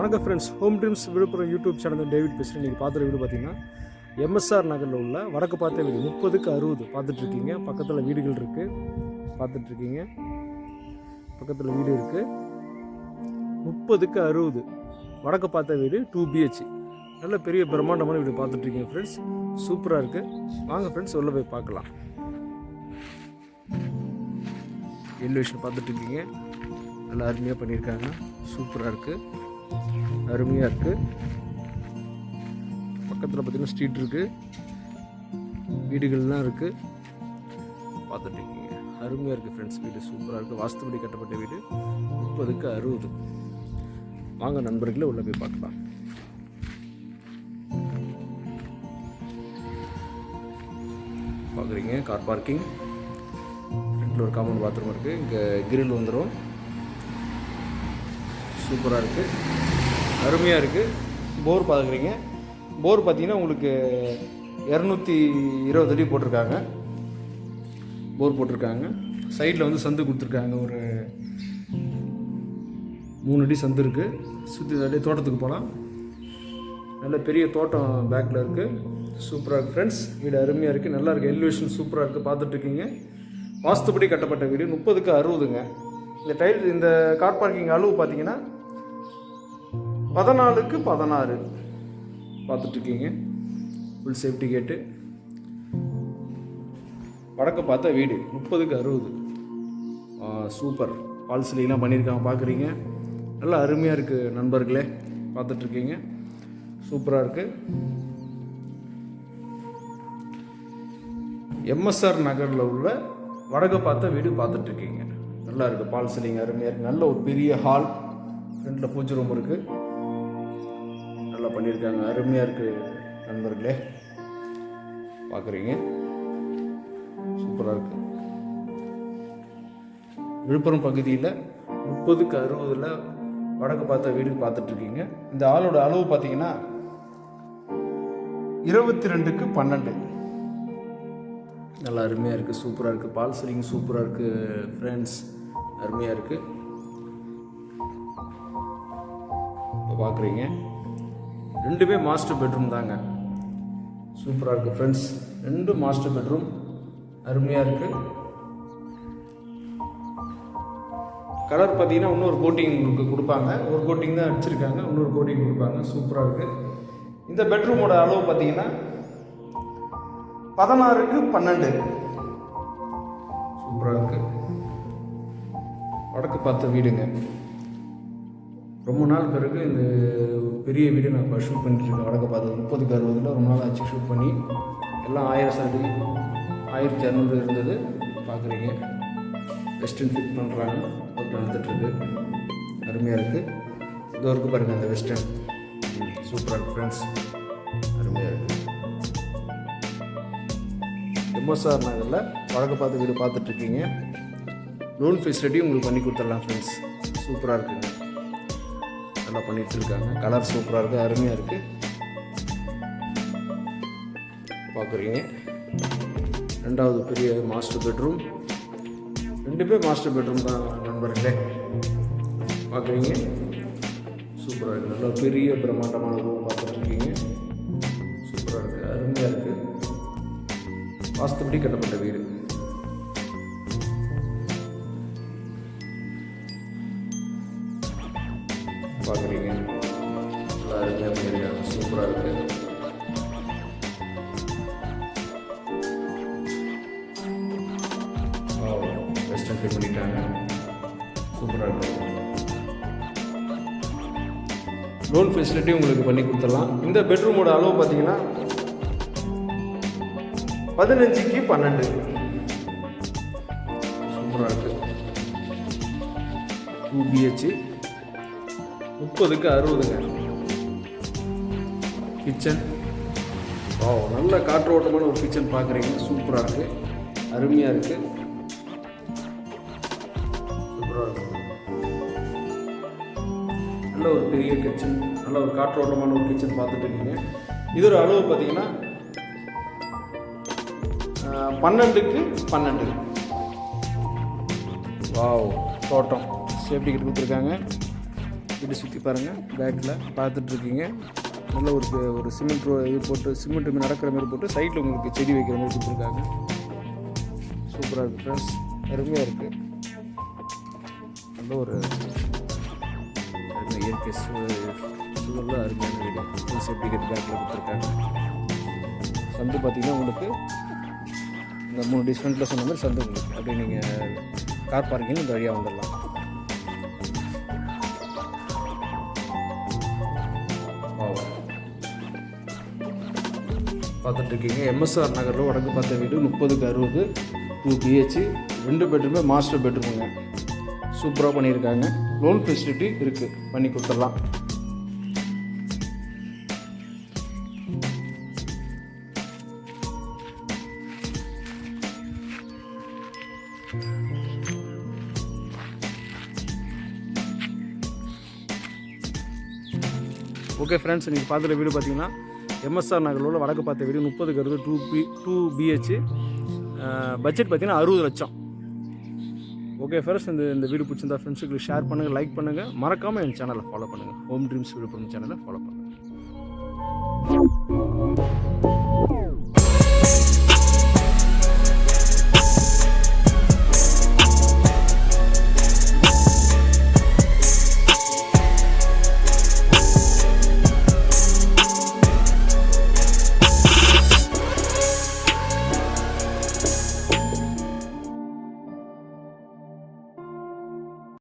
வணக்கம் friends, home dreams Villupuram YouTube channel David பேசுகிறேன். நீங்கள் பார்த்துற வீடு பார்த்தீங்கன்னா எம்எஸ்ஆர் நகரில் உள்ள வடக்கு பார்த்த வீடு 30க்கு 60 பார்த்துட்ருக்கீங்க. பக்கத்தில் வீடுகள் இருக்குது, பார்த்துட்ருக்கீங்க. பக்கத்தில் வீடு இருக்குது. 30க்கு 60 வடக்கு பார்த்த வீடு 2 BH, நல்ல பெரிய பிரம்மாண்டமான வீடு பார்த்துட்ருக்கீங்க ஃப்ரெண்ட்ஸ். சூப்பராக இருக்குது. வாங்க ஃப்ரெண்ட்ஸ், உள்ளே போய் பார்க்கலாம். எலிவேஷன் பார்த்துட்ருக்கீங்க, நல்லா அருமையாக பண்ணியிருக்காங்க. சூப்பராக இருக்குது, அருமையாக இருக்குது. பக்கத்தில் பார்த்திங்கன்னா ஸ்ட்ரீட் இருக்குது, வீடுகள்லாம் இருக்குது, பார்த்துட்ருக்கீங்க. அருமையாக இருக்குது ஃப்ரெண்ட்ஸ். வீடு சூப்பராக இருக்குது. வாஸ்துபடி கட்டப்பட்ட வீடு 30க்கு 60. வாங்க நண்பர்களே, உள்ளே போய் பார்க்கலாம். பார்க்குறீங்க, கார் பார்க்கிங், ஃப்ரண்ட்டில் ஒரு காமன் பாத்ரூம் இருக்குது. இங்கே கிரில் வந்துடும். சூப்பராக இருக்குது, அருமையாக இருக்குது. போர் பார்க்குறீங்க. போர் பார்த்தீங்கன்னா உங்களுக்கு 220 அடி போட்டிருக்காங்க. போர் போட்டிருக்காங்க. சைடில் வந்து சந்து கொடுத்துருக்காங்க. ஒரு 3 அடி சந்து இருக்குது. சுற்றி அப்படியே தோட்டத்துக்கு போகலாம். நல்ல பெரிய தோட்டம் பேக்கில் இருக்குது. சூப்பராக இருக்குது ஃப்ரெண்ட்ஸ். வீடு அருமையாக இருக்குது, நல்லா இருக்குது. எலிவேஷன் சூப்பராக இருக்குது, பார்த்துட்ருக்கீங்க. வாஸ்துபடி கட்டப்பட்ட வீடு 30க்கு 60ங்க. இந்த கார் பார்க்கிங் அளவு பார்த்தீங்கன்னா 14க்கு 16 பார்த்துட்ருக்கீங்க. ஃபுல் சேஃப்டி கேட்டு, வடக்கு பார்த்த வீடு 30க்கு 60. சூப்பர். பால் சிலைலாம் பண்ணியிருக்காங்க, பார்க்குறீங்க. நல்லா அருமையாக இருக்குது நண்பர்களே, பார்த்துட்ருக்கீங்க. சூப்பராக இருக்குது. எம்எஸ்ஆர் நகரில் உள்ள வடக்கு பார்த்த வீடு பார்த்துட்ருக்கீங்க. நல்லா இருக்குது. பால் சிலைங்க அருமையாக இருக்குது. நல்ல ஒரு பெரிய ஹால், ஃப்ரண்ட்டில் பூஜை ரூம் இருக்குது, நல்லா பண்ணியிருக்காங்க. அருமையாக இருக்குது நண்பர்களே, பார்க்குறீங்க. சூப்பராக இருக்குது. விழுப்புரம் பகுதியில் 30க்கு 60 வடக்கு பார்த்த வீடு பார்த்துட்ருக்கீங்க. இந்த ஆளோட அளவு பார்த்தீங்கன்னா 22க்கு 12. நல்லா அருமையாக இருக்குது, சூப்பராக இருக்குது. பால் சிலிங் சூப்பராக இருக்குது ஃப்ரெண்ட்ஸ், அருமையாக இருக்குது. இப்போ பார்க்குறீங்க, ரெண்டுமே மாஸ்டர் பெட்ரூம் தாங்க. சூப்பராக இருக்குது ஃப்ரெண்ட்ஸ். 2 மாஸ்டர் பெட்ரூம் அருமையாக இருக்குது. கலர் பார்த்தீங்கன்னா இன்னொரு கோட்டிங் கொடுப்பாங்க. ஒரு கோட்டிங் தான் அடிச்சிருக்காங்க, இன்னொரு கோட்டிங் கொடுப்பாங்க. சூப்பராக இருக்குது. இந்த பெட்ரூமோட அளவு பார்த்தீங்கன்னா 16க்கு 12. சூப்பராக இருக்குது. வடக்கு பார்த்த வீடுங்க. ரொம்ப நாள் பிறகு இந்த பெரிய வீடு நான் இப்போ ஷூட் பண்ணிட்டுருக்கேன். வடக்கு பார்த்தது 30க்கு 60 ரொம்ப நாள் ஆச்சு ஷூட் பண்ணி. எல்லாம் 1000 சதுர 1200 இருந்தது. பார்க்குறீங்க, வெஸ்டர்ன் ஃபிட் பண்ணுறாங்க, ஒர்க் நடந்துட்டுருக்கு. அருமையாக இருக்குது. இது வரைக்கும் பாருங்கள், அந்த வெஸ்டர்ன் சூப்பராக இருக்குது ஃப்ரெண்ட்ஸ், அருமையாக இருக்குது. எம்எஸ்ஆர் நகரில் வடக்கு பார்த்த வீடு பார்த்துட்ருக்கீங்க. லோன் ஃபெசிலிட்டி உங்களுக்கு பண்ணி கொடுத்துடலாம் ஃப்ரெண்ட்ஸ். சூப்பராக இருக்குங்க, நல்லா பண்ணிகிட்டு இருக்காங்க. கலர் சூப்பராக இருக்குது, அருமையாக இருக்குது. பார்க்குறீங்க, 2வது பெரிய மாஸ்டர் பெட்ரூம். 2 மாஸ்டர் பெட்ரூம் தான் நண்பர்களே, பார்க்குறீங்க. சூப்பராக இருக்குது. நல்லா பெரிய பிரம்மாண்டமான ரூம் பார்த்துட்ருக்கீங்க. சூப்பராக இருக்குது, அருமையாக இருக்குது. வாஸ்துபடி கட்டப்பட்ட வீடு. பார்க்குறீங்க, நல்லா அருமையாக பண்ணியிருக்காங்க. சூப்பராக இருக்குது. வெஸ்டர்ன் ஃபிட் பண்ணிட்டாங்க. சூப்பராக இருக்குது. லோன் ஃபெசிலிட்டி உங்களுக்கு பண்ணி கொடுத்துடலாம். இந்த பெட்ரூமோட அளவு பார்த்தீங்கன்னா 15க்கு 12. சூப்பராக இருக்குது. 2 BH 30க்கு 60ங்க. கிச்சன், நல்ல காற்றோட்டமான ஒரு கிச்சன் பார்க்குறீங்க. சூப்பராக இருக்குது, அருமையாக இருக்குது. சூப்பராக இருக்குது. நல்ல ஒரு பெரிய கிச்சன், நல்ல ஒரு காற்றோட்டமான ஒரு கிச்சன் பார்த்துட்டு இருக்கீங்க. இதோட அளவு பார்த்தீங்கன்னா 12க்கு 12. தோட்டம் சேஃப்டி கிட்ட கொடுத்துருக்காங்க. வீடு சுற்றி பாருங்கள். பேக்கில் பார்த்துட்ருக்கீங்க. நல்ல ஒரு சிமெண்ட் இது போட்டு சிமெண்ட் நடக்கிற மாதிரி போட்டு சைடில் உங்களுக்கு செடி வைக்கிற மாதிரி கொடுத்துருக்காங்க. சூப்பராக இருக்குது ஃப்ரெண்ட்ஸ், அருமையாக இருக்குது. நல்ல ஒரு இயற்கை சூழலில் அருமையான வீடு. ஃபுல் சேஃப்டி கேட் பேக்கில் கொடுத்துருக்காங்க. சந்து பார்த்திங்கன்னா உங்களுக்கு இந்த 3 டிஸ்கவுண்ட்டில் சொன்ன மாதிரி சந்து உங்களுக்கு அப்படி நீங்கள் கார் பார்க்கிங் இந்த வழியாக வந்துடலாம். பார்த்துட்ருக்கீங்க. எம்எஸ்ஆர் நகரில் வடக்கு பார்த்த வீடு 30/60 2 BH 2 பெட்ரூமே மாஸ்டர் பெட்ரூமுங்க. சூப்பராக பண்ணியிருக்காங்க. லோன் ஃபெசிலிட்டி இருக்குது, பண்ணி கொடுத்துடலாம். ஓகே ஃப்ரெண்ட்ஸ், நீங்கள் பார்த்துட்ட வீடு பார்த்தீங்கன்னா எம்எஸ்ஆர் நகரில் உள்ள வடக்கு பார்த்த வீடு 30/60 2 BH. பட்ஜெட் பார்த்தீங்கன்னா 60 லட்சம். ஓகே ஃப்ரெண்ட்ஸ், இந்த வீடு பிடிச்சிருந்தா ஃப்ரெண்ட்ஸுக்கு ஷேர் பண்ணுங்கள், லைக் பண்ணுங்கள். மறக்காமல் என் சேனலை ஃபாலோ பண்ணுங்கள். ஹோம் ட்ரீம்ஸ் விழுப்புரம் சேனலை ஃபாலோ பண்ணுங்கள்.